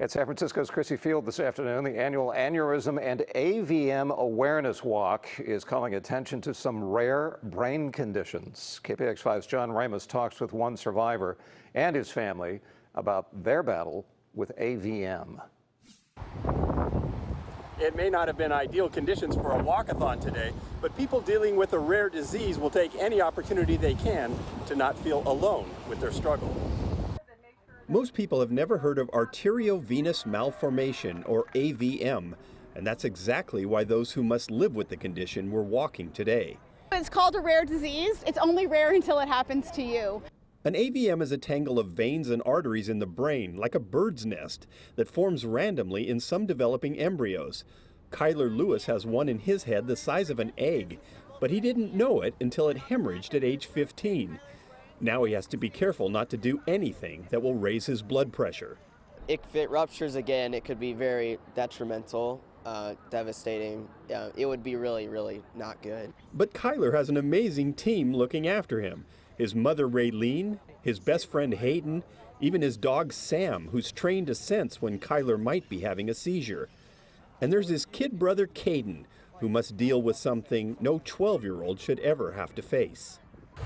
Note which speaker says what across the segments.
Speaker 1: At San Francisco's Crissy Field this afternoon, the annual Aneurysm and AVM Awareness Walk is calling attention to some rare brain conditions. KPIX5's John Ramos talks with one survivor and his family about their battle with AVM.
Speaker 2: It may not have been ideal conditions for a walkathon today, but people dealing with a rare disease will take any opportunity they can to not feel alone with their struggle.
Speaker 3: Most people have never heard of arteriovenous malformation, or AVM, and that's exactly why those who must live with the condition were walking today.
Speaker 4: It's called a rare disease. It's only rare until it happens to you.
Speaker 3: An AVM is a tangle of veins and arteries in the brain, like a bird's nest, that forms randomly in some developing embryos. Kyler Lewis has one in his head the size of an egg, but he didn't know it until it hemorrhaged at age 15. Now he has to be careful not to do anything that will raise his blood pressure.
Speaker 5: If it ruptures again, it could be very detrimental, devastating. It would be really, really not good.
Speaker 3: But Kyler has an amazing team looking after him. His mother, Raylene, his best friend, Hayden, even his dog, Sam, who's trained to sense when Kyler might be having a seizure. And there's his kid brother, Caden, who must deal with something no 12-year-old should ever have to face.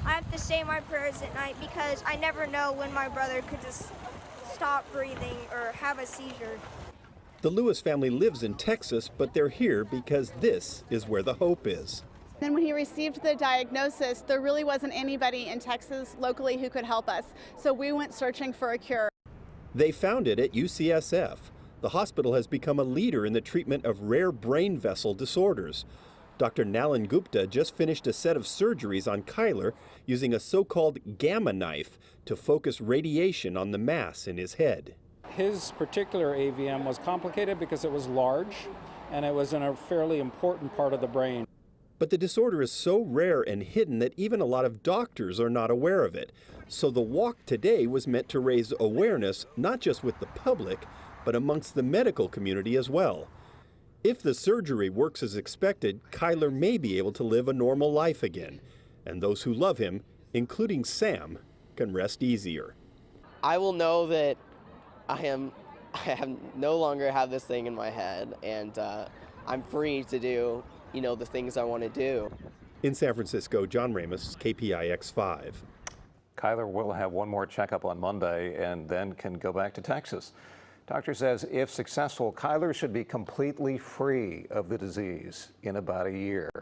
Speaker 6: I have to say my prayers at night because I never know when my brother could just stop breathing or have a seizure.
Speaker 3: The Lewis family lives in Texas, but they're here because this is where the hope is.
Speaker 4: Then when he received the diagnosis, there really wasn't anybody in Texas locally who could help us. So we went searching for a cure.
Speaker 3: They found it at UCSF. The hospital has become a leader in the treatment of rare brain vessel disorders. Dr. Nalan Gupta just finished a set of surgeries on Kyler using a so-called gamma knife to focus radiation on the mass in his head.
Speaker 7: His particular AVM was complicated because it was large and it was in a fairly important part of the brain.
Speaker 3: But the disorder is so rare and hidden that even a lot of doctors are not aware of it. So the walk today was meant to raise awareness, not just with the public, but amongst the medical community as well. If the surgery works as expected, Kyler may be able to live a normal life again. And those who love him, including Sam, can rest easier.
Speaker 5: I will know that I no longer have this thing in my head, and I'm free to do, the things I want to do.
Speaker 3: In San Francisco, John Ramos, KPIX5.
Speaker 1: Kyler will have one more checkup on Monday and then can go back to Texas. Doctor says if successful, Kyler should be completely free of the disease in about a year.